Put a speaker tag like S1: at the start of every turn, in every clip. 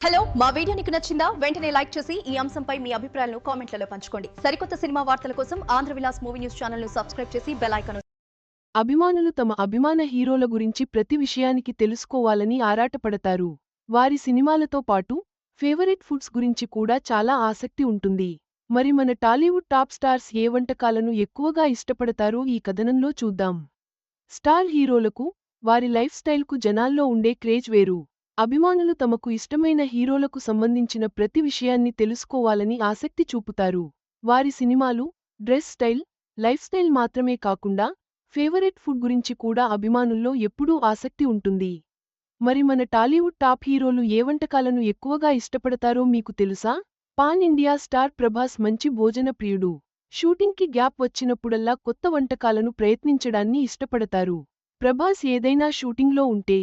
S1: Hello మా video నీకు నచ్చిందా వెంటనే లైక్ చేసి ఈ అంశంపై మీ అభిప్రాయాలను కామెంట్లలో పంచుకోండి. సరికొత్త సినిమా వార్తల కోసం Andhra Vilas movie news channel ను సబ్స్క్రైబ్ చేసి బెల్ ఐకాన్
S2: అభిమానులు తమ అభిమాన హీరోల గురించి ప్రతి విషయానికి తెలుసుకోవాలని ఆరాటపడతారు. వారి సినిమాలతో పాటు ఫేవరెట్ ఫుడ్స్ గురించి కూడా చాలా ఆసక్తి ఉంటుంది. మరి మన టాలీవుడ్ టాప్ స్టార్స్ ఏ వంటకాలను ఎక్కువగా ఇష్టపడతారో ఈ కథనంలో చూద్దాం. స్టార్ హీరోలకు వారి లైఫ్ స్టైల్కు జనాల్లో ఉండే క్రేజ్ వేరు. అభిమానులు తమకు ఇష్టమైన హీరోలకు సంబంధించిన ప్రతి విషయాన్ని తెలుసుకోవాలని ఆసక్తి చూపుతారు. వారి సినిమాలు, డ్రెస్ స్టైల్, లైఫ్ స్టైల్ మాత్రమే కాకుండా ఫేవరెట్ ఫుడ్ గురించి కూడా అభిమానుల్లో ఎప్పుడూ ఆసక్తి ఉంటుంది. మరి మన టాలీవుడ్ టాప్ హీరోలు ఏ వంటకాలను ఎక్కువగా ఇష్టపడతారో మీకు తెలుసా? పాన్ ఇండియా స్టార్ ప్రభాస్ మంచి భోజన ప్రియుడు. షూటింగ్కి గ్యాప్ వచ్చినప్పుడల్లా కొత్త వంటకాలను ప్రయత్నించడాన్ని ఇష్టపడతారు. ప్రభాస్ ఏదైనా షూటింగ్లో ఉంటే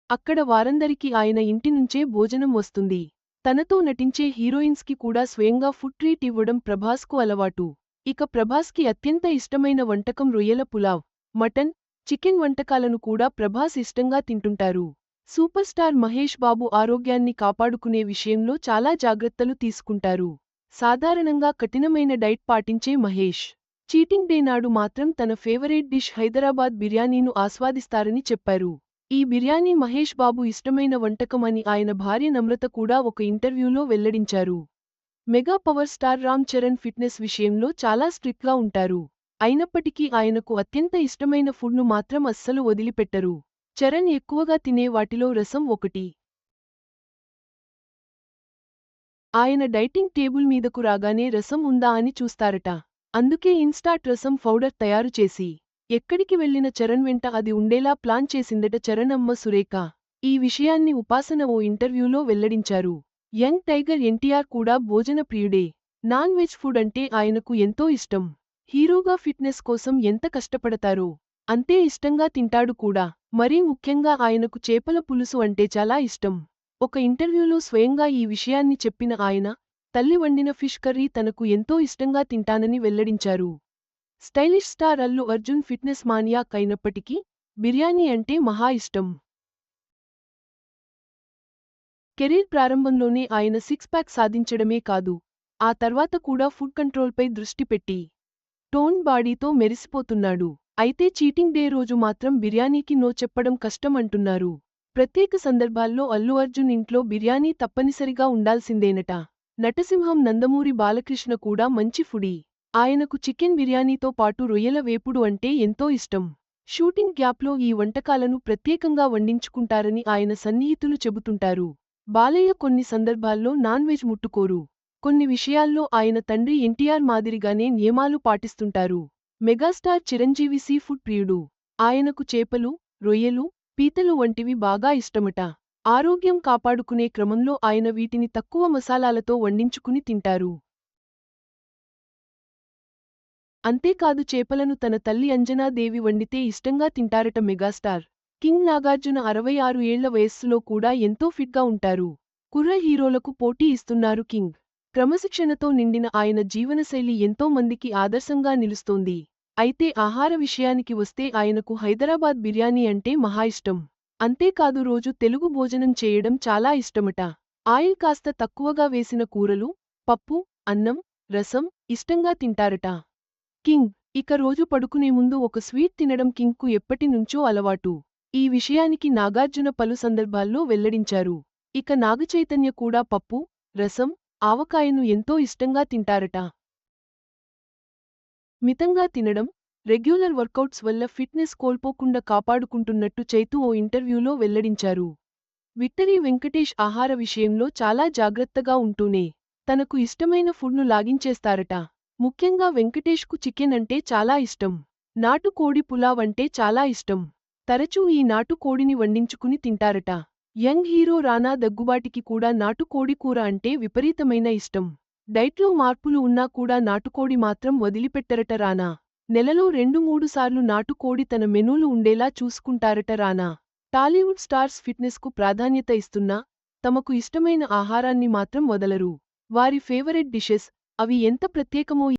S2: అక్కడ వారందరికీ ఆయన ఇంటి నుంచే భోజనం వస్తుంది. తనతో నటించే హీరోయిన్స్కి కూడా స్వయంగా ఫుడ్ ట్రీట్ ఇవ్వడం ప్రభాస్కు అలవాటు. ఇక ప్రభాస్కి అత్యంత ఇష్టమైన వంటకం రొయ్యల పులావ్, మటన్, చికెన్ వంటకాలను కూడా ప్రభాస్ ఇష్టంగా తింటుంటారు. సూపర్ స్టార్ మహేష్ బాబు ఆరోగ్యాన్ని కాపాడుకునే విషయంలో చాలా జాగ్రత్తలు తీసుకుంటారు. సాధారణంగా కఠినమైన డైట్ పాటించే మహేష్ చీటింగ్ డే నాడు మాత్రం తన ఫేవరెట్ డిష్ హైదరాబాద్ బిర్యానీను ఆస్వాదిస్తారని చెప్పారు. ఈ బిర్యానీ మహేష్ బాబు ఇష్టమైన వంటకం అని ఆయన భార్య నమ్రత కూడా ఒక ఇంటర్వ్యూలో వెల్లడించారు. Mega power star Ram Charan fitness విషయంలో చాలా స్ట్రిక్ట్గా ఉంటారు. అయినప్పటికీ ఆయనకు అత్యంత ఇష్టమైన ఫుడ్ను మాత్రం అస్సలు వదిలిపెట్టరు. చరణ్ ఎక్కువగా తినే వాటిలో రసం ఒకటి. ఆయన డైటింగ్ టేబుల్ మీదకు రాగానే రసం ఉందా అని చూస్తారట. అందుకే ఇన్స్టాట్ రసం పౌడర్ తయారు చేసి ఎక్కడికి వెళ్లిన చరణ్ వెంట అది ఉండేలా ప్లాన్ చేసిందట చరణ్ అమ్మ సురేఖ. ఈ విషయాన్ని ఉపాసన ఓ ఇంటర్వ్యూలో వెల్లడించారు. యంగ్ టైగర్ ఎన్టీఆర్ కూడా భోజన ప్రియుడే. నాన్ వెజ్ ఫుడ్ అంటే ఆయనకు ఎంతో ఇష్టం. హీరోగా ఫిట్నెస్ కోసం ఎంత కష్టపడతారో అంతే ఇష్టంగా తింటాడు కూడా. మరీ ముఖ్యంగా ఆయనకు చేపల పులుసు అంటే చాలా ఇష్టం. ఒక ఇంటర్వ్యూలో స్వయంగా ఈ విషయాన్ని చెప్పిన ఆయన, తల్లి వండిన ఫిష్ కర్రీ తనకు ఎంతో ఇష్టంగా తింటానని వెల్లడించారు. Stylish star Allu Arjun fitness maniac అయినప్పటికీ బిర్యానీ అంటే మహా ఇష్టం. కెరీర్ ప్రారంభంలోనే ఆయన సిక్స్ ప్యాక్ సాధించడమే కాదు, ఆ తర్వాత కూడా ఫుడ్ కంట్రోల్పై దృష్టి పెట్టి టోన్ బాడీతో మెరిసిపోతున్నాడు. అయితే చీటింగ్ డే రోజు మాత్రం బిర్యానీకి నో చెప్పడం కష్టం అంటున్నారు. ప్రత్యేక సందర్భాల్లో అల్లు అర్జున్ ఇంట్లో బిర్యానీ తప్పనిసరిగా ఉండాల్సిందేనట. నటసింహం నందమూరి బాలకృష్ణ కూడా మంచి ఫుడీ. ఆయనకు చికెన్ బిర్యానీతో పాటు రొయ్యల వేపుడు అంటే ఎంతో ఇష్టం. షూటింగ్ గ్యాప్లో ఈ వంటకాలను ప్రత్యేకంగా వండించుకుంటారని ఆయన సన్నిహితులు చెబుతుంటారు. బాలయ్య కొన్ని సందర్భాల్లో నాన్ వెజ్ ముట్టుకోరు. కొన్ని విషయాల్లో ఆయన తండ్రి ఎన్టీఆర్ మాదిరిగానే నియమాలు పాటిస్తుంటారు. మెగాస్టార్ చిరంజీవి సీ ఫుడ్ ప్రియుడు. ఆయనకు చేపలు, రొయ్యలు, పీతలు వంటివి బాగా ఇష్టమట. ఆరోగ్యం కాపాడుకునే క్రమంలో ఆయన వీటిని తక్కువ మసాలాలతో వండించుకుని తింటారు. అంతేకాదు చేపలను తన తల్లి అంజనాదేవి వండితే ఇష్టంగా తింటారట మెగాస్టార్. కింగ్ నాగార్జున 66 ఏళ్ల వయస్సులో కూడా ఎంతో ఫిట్గా ఉంటారు. కుర్ర హీరోలకు పోటీ ఇస్తున్నారు కింగ్. క్రమశిక్షణతో నిండిన ఆయన జీవనశైలి ఎంతో మందికి ఆదర్శంగా నిలుస్తోంది. అయితే ఆహార విషయానికి వస్తే ఆయనకు హైదరాబాద్ బిర్యానీ అంటే మహా ఇష్టం. అంతేకాదు రోజు తెలుగు భోజనం చేయడం చాలా ఇష్టమట. ఆయిల్ కాస్త తక్కువగా వేసిన కూరలు, పప్పు, అన్నం, రసం ఇష్టంగా తింటారట. కింగ్ ఇక రోజు పడుకునే ముందు ఒక స్వీట్ తినడం కింగ్కు ఎప్పటినుంచో అలవాటు. ఈ విషయానికి నాగార్జున పలు సందర్భాల్లో వెల్లడించారు. ఇక నాగచైతన్య కూడా పప్పు, రసం, ఆవకాయను ఎంతో ఇష్టంగా తింటారట. మితంగా తినడం, రెగ్యులర్ వర్కౌట్స్ వల్ల ఫిట్నెస్ కోల్పోకుండా కాపాడుకుంటున్నట్టు చైతు ఓ ఇంటర్వ్యూలో వెల్లడించారు. విక్టరీ వెంకటేష్ ఆహార విషయంలో చాలా జాగ్రత్తగా ఉంటూనే తనకు ఇష్టమైన ఫుడ్ను లాగించేస్తారట. ముఖ్యంగా వెంకటేష్కు చికెన్ అంటే చాలా ఇష్టం. నాటు కోడి పులావ్ అంటే చాలా ఇష్టం. తరచూ ఈ నాటు కోడిని వండించుకుని తింటారట. యంగ్ హీరో రానా దగ్గుబాటికి కూడా నాటు కోడి కూర అంటే విపరీతమైన ఇష్టం. డైట్లో మార్పులు ఉన్నా కూడా నాటుకోడి మాత్రం వదిలిపెట్టరట రానా. నెలలో 2-3 సార్లు నాటుకోడి తన మెనూలు ఉండేలా చూసుకుంటారట రానా. టాలీవుడ్ స్టార్స్ ఫిట్నెస్కు ప్రాధాన్యత ఇస్తున్నా తమకు ఇష్టమైన ఆహారాన్ని మాత్రం వదలరు. వారి ఫేవరెట్ డిషెస్ అవి ఎంత ప్రత్యేకమో